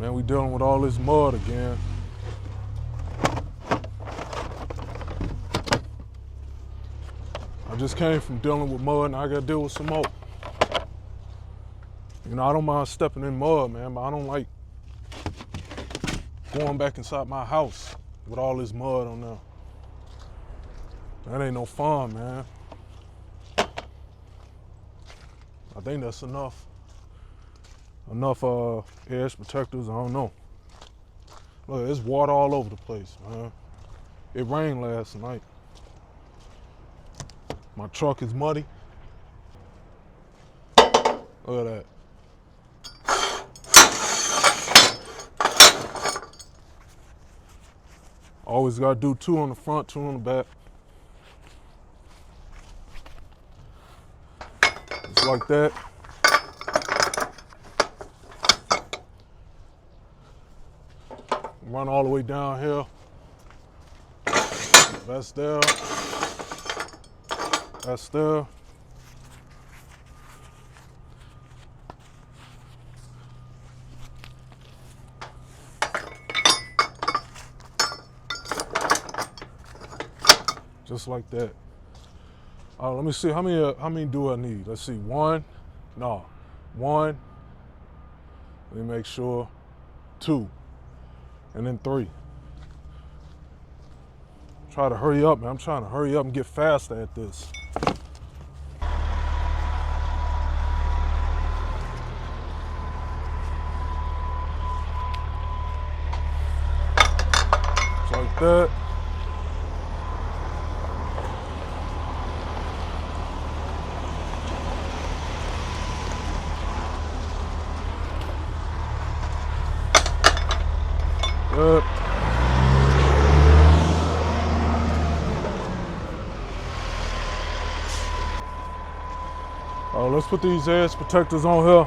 Man, we dealing with all this mud again. I just came from dealing with mud and I gotta deal with some more. You know, I don't mind stepping in mud, man, but I don't like going back inside my house with all this mud on there. That ain't no fun, man. I think that's enough. Enough edge protectors, I don't know. Look, there's water all over the place, man. It rained last night. My truck is muddy. Look at that. Always gotta do 2 on the front, 2 on the back. Just like that. Run all the way down here. That's there. That's there. Just like that. Let me see, how many do I need? Let's see, 1. No, 1. Let me make sure. 2. And then 3. Try to hurry up, man. I'm trying to hurry up and get faster at this. Just like that. Good. Let's put these edge protectors on here.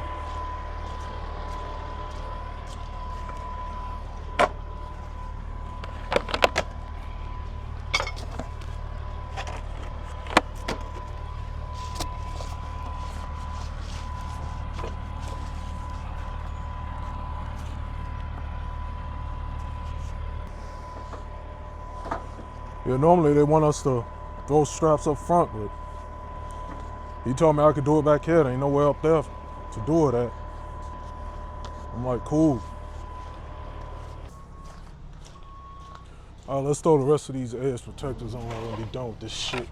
Yeah, normally they want us to throw straps up front, but he told me I could do it back here. There ain't nowhere up there to do it at. I'm like, cool. All right, let's throw the rest of these edge protectors on and be done with this shit.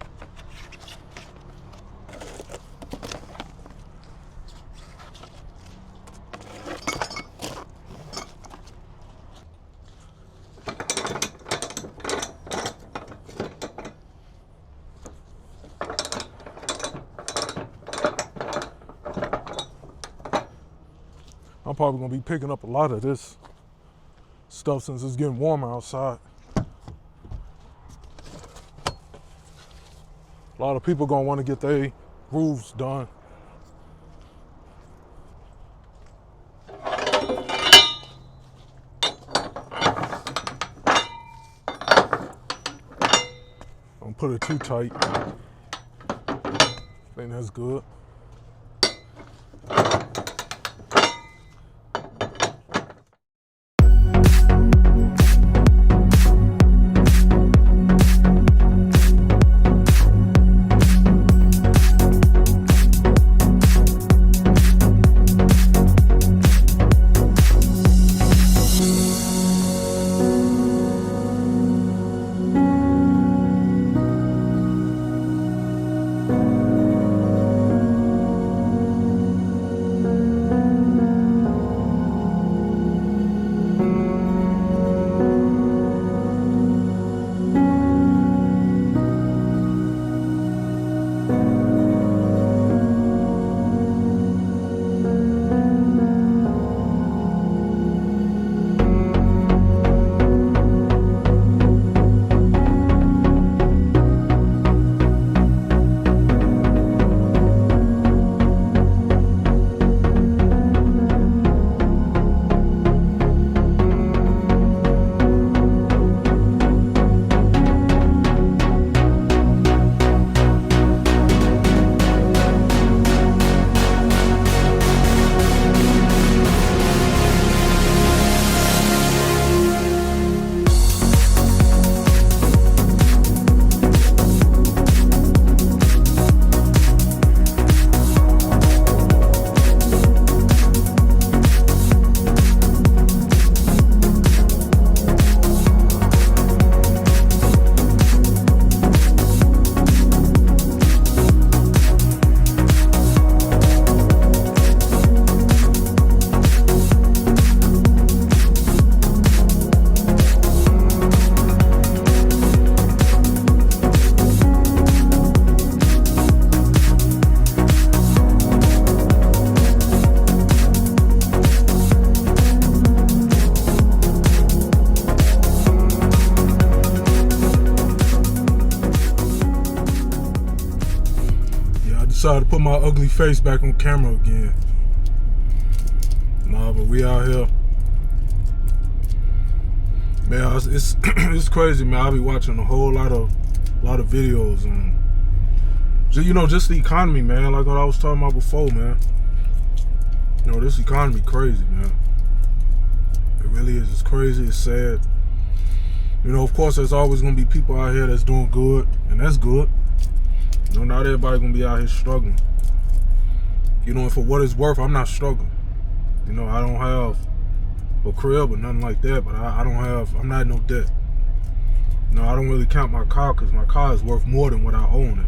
I'm probably gonna be picking up a lot of this stuff since it's getting warmer outside. A lot of people gonna wanna get their roofs done. Don't put it too tight. I think that's good. Decided to put my ugly face back on camera again. Nah, but we out here. Man, it's it's crazy, man. I be watching a whole lot of videos and just the economy, man. Like what I was talking about before, man. This economy crazy, man. It really is. It's crazy. It's sad. Of course, there's always gonna be people out here that's doing good, and that's good. Not everybody gonna be out here struggling. And for what it's worth, I'm not struggling. I don't have a crib or nothing like that, but I'm not in no debt. I don't really count my car because my car is worth more than what I own it.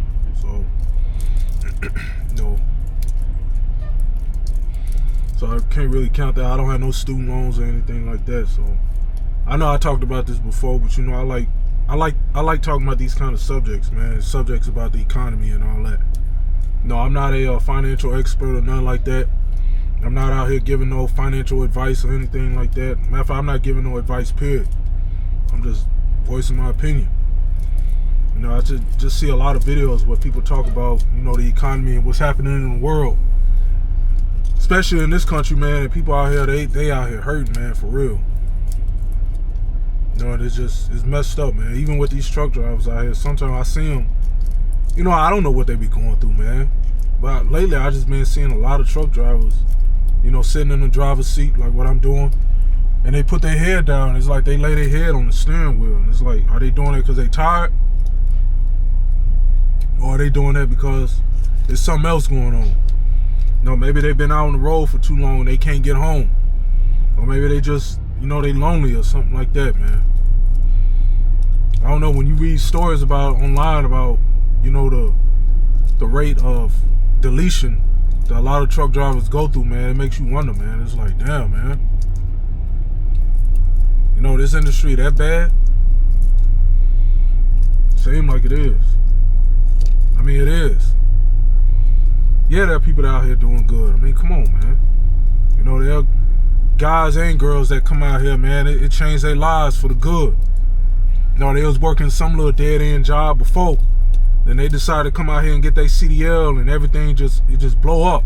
So I can't really count that. I don't have no student loans or anything like that. So I know I talked about this before, but I like talking about these kind of subjects, man. Subjects about the economy and all that. I'm not a financial expert or nothing like that. I'm not out here giving no financial advice or anything like that. Matter of fact, I'm not giving no advice, period. I'm just voicing my opinion. I just see a lot of videos where people talk about, the economy and what's happening in the world. Especially in this country, man, and people out here, they out here hurting, man, for real. It's messed up, man. Even with these truck drivers out here, sometimes I see them, I don't know what they be going through, man. But lately, I just been seeing a lot of truck drivers, sitting in the driver's seat, like what I'm doing, and they put their head down. It's like they lay their head on the steering wheel. And it's like, are they doing it because they tired? Or are they doing that because there's something else going on? Maybe they've been out on the road for too long and they can't get home. Or maybe they just, they lonely or something like that, man. I don't know, when you read stories online about, the rate of deletion that a lot of truck drivers go through, man, it makes you wonder, man. It's like, damn, man. This industry that bad? Seem like it is. I mean, it is. Yeah, there are people out here doing good. I mean, come on, man. There are guys and girls that come out here, man. It changed their lives for the good. They was working some little dead-end job before. Then they decided to come out here and get their CDL and everything just blow up.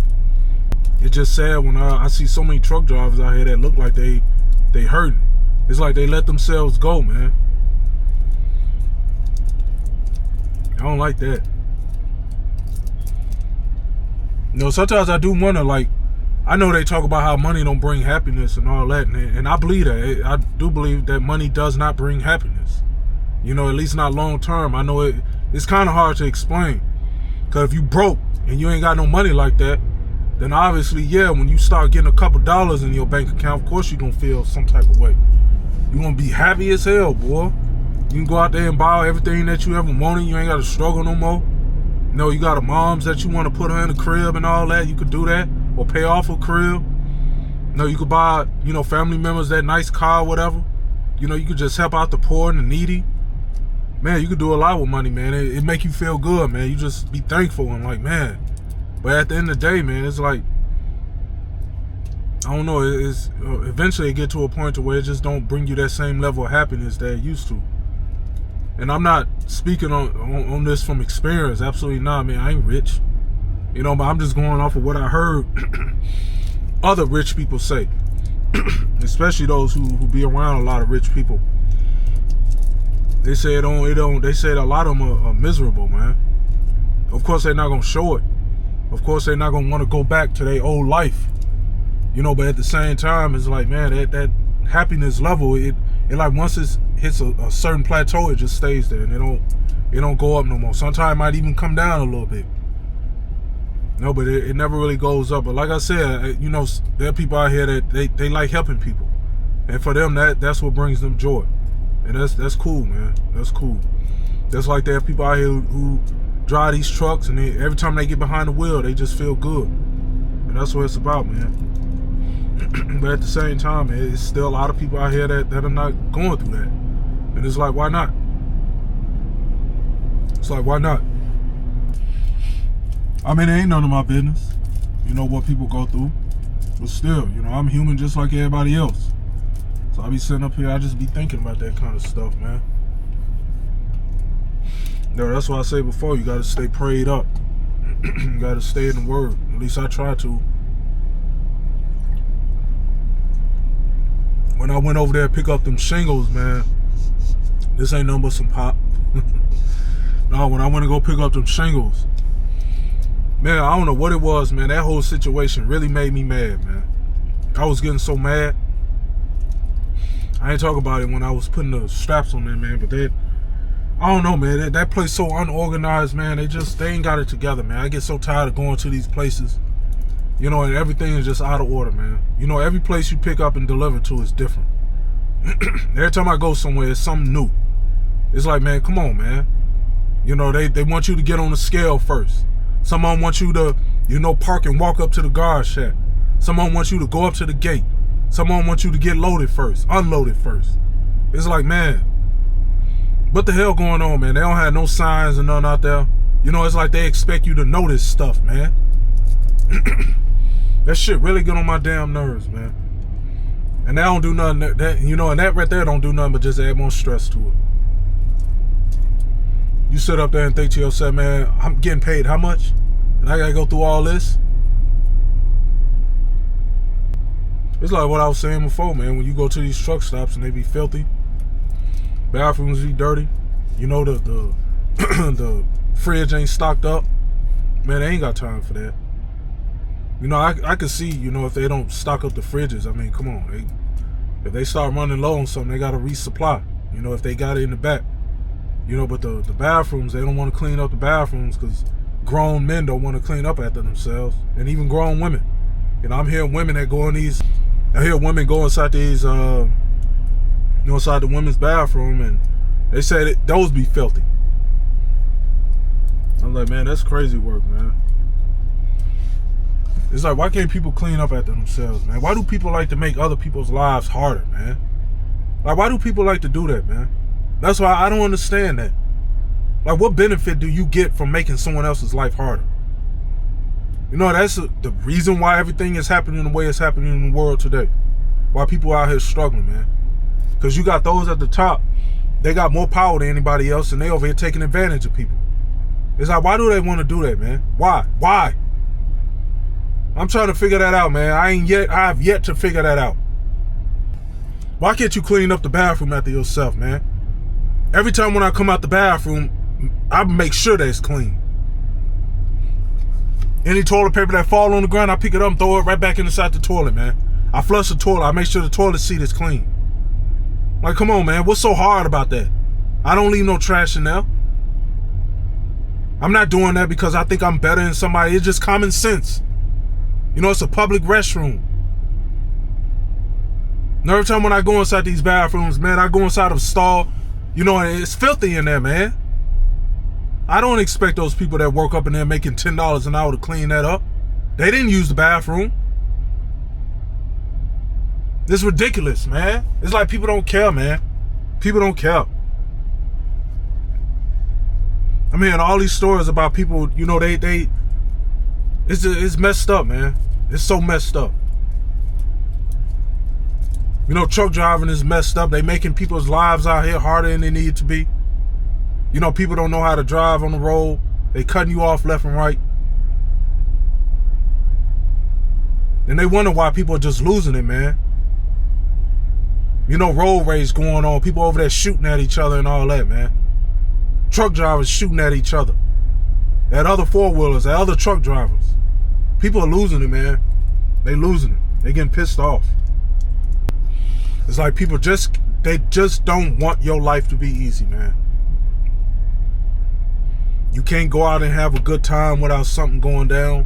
It's just sad when I see so many truck drivers out here that look like they hurting. It's like they let themselves go, man. I don't like that. Sometimes I do wonder, like, I know they talk about how money don't bring happiness and all that, and I believe that. I do believe that money does not bring happiness. At least not long term. I know it's kind of hard to explain. Because if you broke and you ain't got no money like that, then obviously, yeah, when you start getting a couple dollars in your bank account, of course you're going to feel some type of way. You're going to be happy as hell, boy. You can go out there and buy everything that you ever wanted. You ain't got to struggle no more. You got a moms that you want to put her in the crib and all that. You could do that. Or pay off a crib. You could buy, family members that nice car, whatever. You could just help out the poor and the needy. Man, you could do a lot with money, man. It make you feel good, man. You just be thankful and like, man. But at the end of the day, man, it's like, I don't know. It's eventually it get to a point to where it just don't bring you that same level of happiness that it used to. And I'm not speaking on this from experience. Absolutely not, man. I ain't rich. But I'm just going off of what I heard other rich people say. Especially those who be around a lot of rich people. They say they say a lot of them are miserable, man. Of course they're not gonna show it. Of course they're not gonna want to go back to their old life. But at the same time, it's like, man, that happiness level, it like once it hits a certain plateau, it just stays there and it don't go up no more. Sometimes it might even come down a little bit. But it never really goes up. But like I said, there are people out here that they like helping people, and for them that's what brings them joy, and that's cool, man. That's cool. That's like there are people out here who drive these trucks, and every time they get behind the wheel, they just feel good, and that's what it's about, man. But at the same time, it's still a lot of people out here that are not going through that, and it's like, why not? It's like, why not? I mean, it ain't none of my business, what people go through. But still, I'm human just like everybody else. So I be sitting up here, I just be thinking about that kind of stuff, man. That's why I say before, you got to stay prayed up. Gotta stay in the word. At least I try to. When I went over there to pick up them shingles, man, this ain't nothing but some pop. No, when I went to go pick up them shingles, man, I don't know what it was, man. That whole situation really made me mad, man. I was getting so mad. I ain't talk about it when I was putting the straps on there, man, but I don't know, man. That place so unorganized, man. They ain't got it together, man. I get so tired of going to these places, you know, and everything is just out of order, man. You know, every place you pick up and deliver to is different. Every time I go somewhere, it's something new. It's like, man, come on, man. You know, they want you to get on the scale first. Someone wants you to, you know, park and walk up to the guard shack. Someone wants you to go up to the gate. Someone wants you to get loaded first, unloaded first. It's like, man, what the hell going on, man? They don't have no signs and nothing out there. You know, it's like they expect you to know this stuff, man. That shit really get on my damn nerves, man. And that don't do nothing, that, you know, and that right there don't do nothing but just add more stress to it. You sit up there and think to yourself, man, I'm getting paid how much? And I gotta go through all this? It's like what I was saying before, man. When you go to these truck stops and they be filthy, bathrooms be dirty, you know, the the fridge ain't stocked up, man, they ain't got time for that. You know, I can see, you know, if they don't stock up the fridges, I mean, come on. If they start running low on something, they got to resupply, you know, if they got it in the back. You know, but the bathrooms, they don't want to clean up the bathrooms because grown men don't want to clean up after themselves, and even grown women. You know, I'm hearing women that go in these, I hear women go inside these, you know, inside the women's bathroom, and they say that those be filthy. I'm like, man, that's crazy work, man. It's like, why can't people clean up after themselves, man? Why do people like to make other people's lives harder, man? Like, why do people like to do that, man? That's why I don't understand that. Like, what benefit do you get from making someone else's life harder? You know, that's the reason why everything is happening the way it's happening in the world today. Why people out here struggling, man. Because you got those at the top, they got more power than anybody else, and they over here taking advantage of people. It's like, why do they want to do that, man? Why? Why? I'm trying to figure that out, man. I have yet to figure that out. Why can't you clean up the bathroom after yourself, man? Every time when I come out the bathroom, I make sure that it's clean. Any toilet paper that fall on the ground, I pick it up and throw it right back inside the toilet, man. I flush the toilet. I make sure the toilet seat is clean. Like, come on, man. What's so hard about that? I don't leave no trash in there. I'm not doing that because I think I'm better than somebody. It's just common sense. You know, it's a public restroom. And every time when I go inside these bathrooms, man, I go inside of a stall, you know, and it's filthy in there, man. I don't expect those people that work up in there making $10 an hour to clean that up. They didn't use the bathroom. It's ridiculous, man. It's like people don't care, man. People don't care. I mean, all these stories about people, you know, it's messed up, man. It's so messed up. You know, truck driving is messed up. They making people's lives out here harder than they need to be. You know, people don't know how to drive on the road. They cutting you off left and right. And they wonder why people are just losing it, man. You know, road rage going on. People over there shooting at each other and all that, man. Truck drivers shooting at each other. At other four-wheelers, at other truck drivers. People are losing it, man. They losing it. They getting pissed off. It's like people they just don't want your life to be easy, man. You can't go out and have a good time without something going down.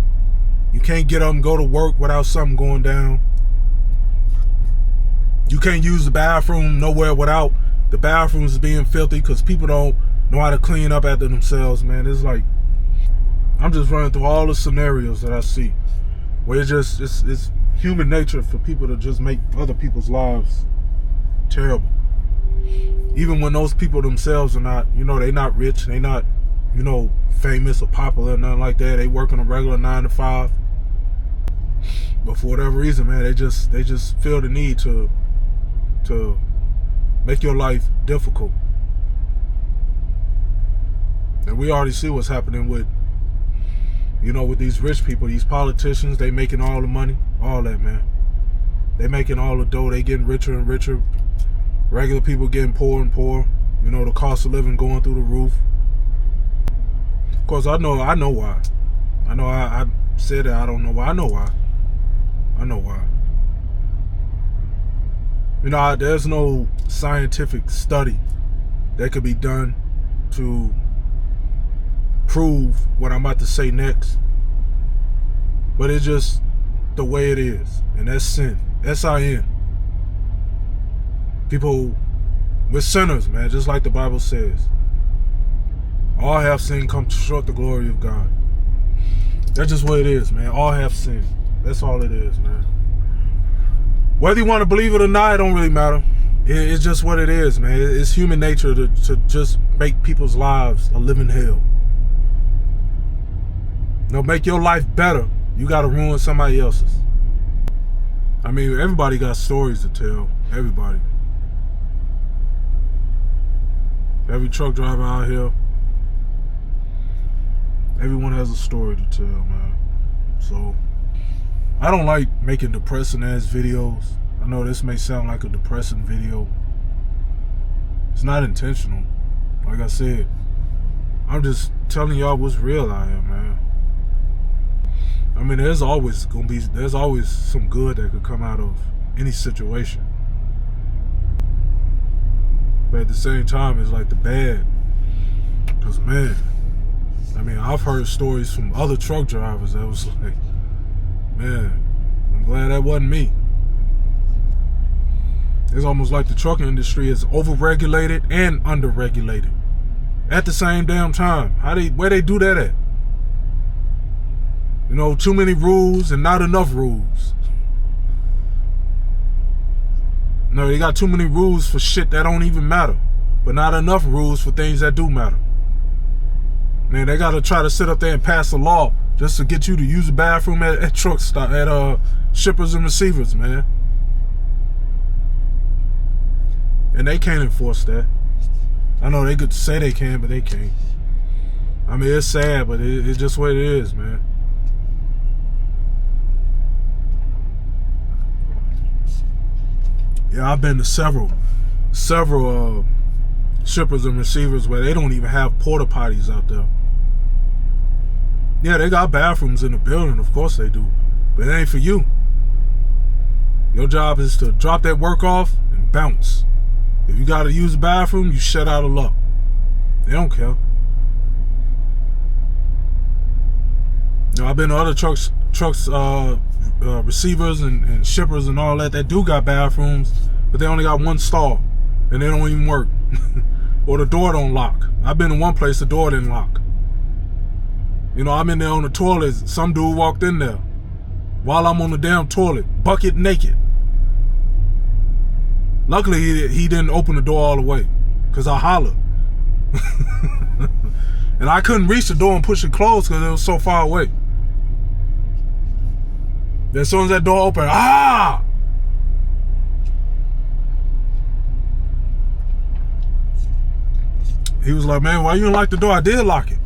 You can't get up and go to work without something going down. You can't use the bathroom nowhere without the bathrooms being filthy because people don't know how to clean up after themselves, man. It's like, I'm just running through all the scenarios that I see where it's human nature for people to just make other people's lives terrible. Even when those people themselves are not, you know, they not rich, they not, you know, famous or popular or nothing like that. They working a regular 9 to 5. But for whatever reason, man, they just feel the need to make your life difficult. And we already see what's happening with You know, with these rich people, these politicians, they making all the money, all that, man. They making all the dough. They getting richer and richer. Regular people getting poorer and poorer. You know, the cost of living going through the roof. Of course, I know why. I know I said that I don't know why. I know why. I know why. You know, there's no scientific study that could be done to prove what I'm about to say next. But it's just the way it is. And that's sin. S-I-N. People, we're sinners, man, just like the Bible says. All have sinned, come short the glory of God. That's just what it is, man. All have sinned. That's all it is, man. Whether you want to believe it or not, it don't really matter. It's just what it is, man. It's human nature to just make people's lives a living hell. You know, make your life better, you got to ruin somebody else's. I mean, everybody got stories to tell. Everybody. Every truck driver out here, everyone has a story to tell, man. So, I don't like making depressing ass videos. I know this may sound like a depressing video. It's not intentional. Like I said, I'm just telling y'all what's real out here, man. I mean, there's always some good that could come out of any situation. But at the same time, it's like the bad. Because, man, I mean, I've heard stories from other truck drivers that was like, man, I'm glad that wasn't me. It's almost like the trucking industry is overregulated and underregulated at the same damn time. Where they do that at? You know, too many rules and not enough rules. No, they got too many rules for shit that don't even matter, but not enough rules for things that do matter. Man, they gotta try to sit up there and pass a law just to get you to use the bathroom at truck stop, at shippers and receivers, man. And they can't enforce that. I know they could say they can, but they can't. I mean, it's sad, but it's just what it is, man. Yeah, I've been to several shippers and receivers where they don't even have porta potties out there. Yeah, they got bathrooms in the building, of course they do, but it ain't for you. Your job is to drop that work off and bounce. If you gotta use the bathroom, you shut out of luck. They don't care. You know, I've been to other trucks, receivers and shippers and all that do got bathrooms, but they only got one stall and they don't even work. Or the door don't lock. I've been in one place, the door didn't lock. You know, I'm in there on the toilet, some dude walked in there while I'm on the damn toilet, bucket naked. Luckily he didn't open the door all the way, because I hollered. And I couldn't reach the door and push it closed because it was so far away. Then as soon as that door opened, he was like, man, why you didn't lock the door? I did lock it.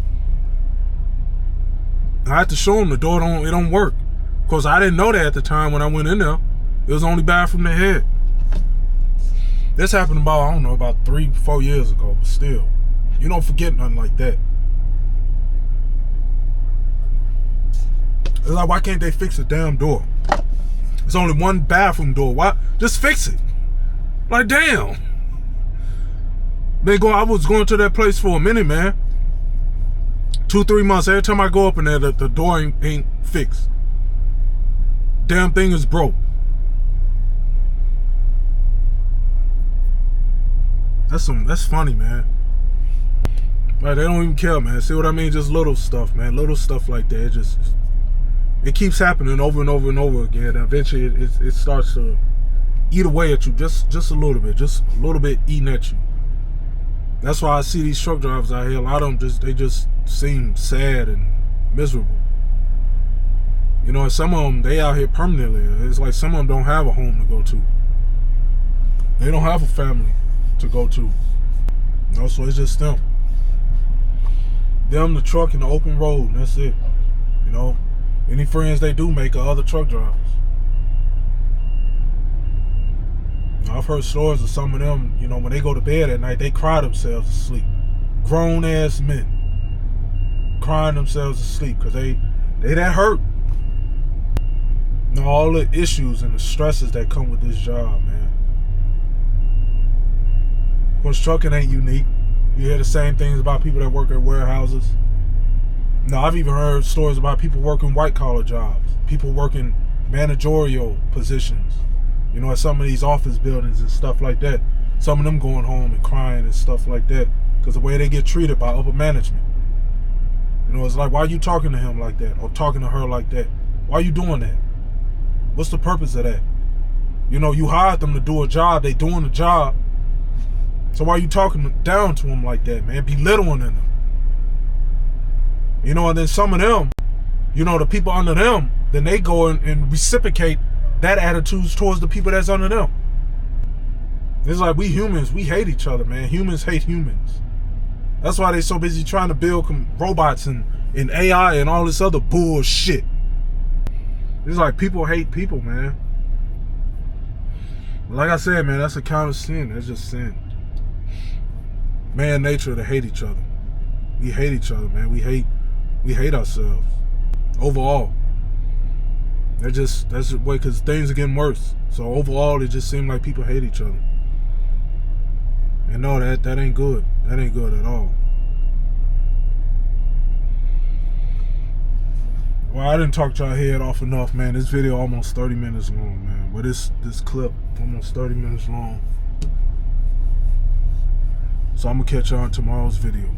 I had to show him the door don't work. Of course, I didn't know that at the time when I went in there. It was the only bathroom they had. This happened about 3-4 years ago, but still, you don't forget nothing like that. It's like, why can't they fix the damn door? There's only one bathroom door. Why? Just fix it. Like, damn. I was going to that place for a minute, man. 2-3 months. Every time I go up in there, the door ain't fixed. Damn thing is broke. That's funny, man. Like, they don't even care, man. See what I mean? Just little stuff, man. Little stuff like that. It keeps happening over and over and over again. And eventually, it starts to eat away at you just a little bit. Just a little bit eating at you. That's why I see these truck drivers out here. A lot of them they just seem sad and miserable. You know, and some of them, they out here permanently. It's like some of them don't have a home to go to. They don't have a family to go to. You know, so it's just them. Them, the truck, and the open road, and that's it. You know, any friends they do make are other truck drivers. I've heard stories of some of them, you know, when they go to bed at night, they cry themselves to sleep. Grown ass men crying themselves to sleep because they that hurt. You know, all the issues and the stresses that come with this job, man. Of course, trucking ain't unique. You hear the same things about people that work at warehouses. No, I've even heard stories about people working white collar jobs, people working managerial positions, you know, at some of these office buildings and stuff like that. Some of them going home and crying and stuff like that because the way they get treated by upper management. You know, it's like, why are you talking to him like that or talking to her like that? Why are you doing that? What's the purpose of that? You know, you hired them to do a job. They doing the job. So why are you talking down to them like that, man? Belittling them. You know, and then some of them, you know, the people under them, then they go and reciprocate that attitudes towards the people that's under them. It's like we humans, we hate each other, man. Humans hate humans. That's why they so busy trying to build robots and AI and all this other bullshit. It's like people hate people, man. But like I said, man, that's a kind of sin. That's just sin. Man nature to hate each other. We hate each other, man. We hate ourselves. Overall. That's the way, because things are getting worse. So overall, it just seems like people hate each other. And no, that ain't good. That ain't good at all. Well, I didn't talk y'all head off enough, man. This video almost 30 minutes long, man. But this clip almost 30 minutes long. So I'm gonna catch y'all in tomorrow's video.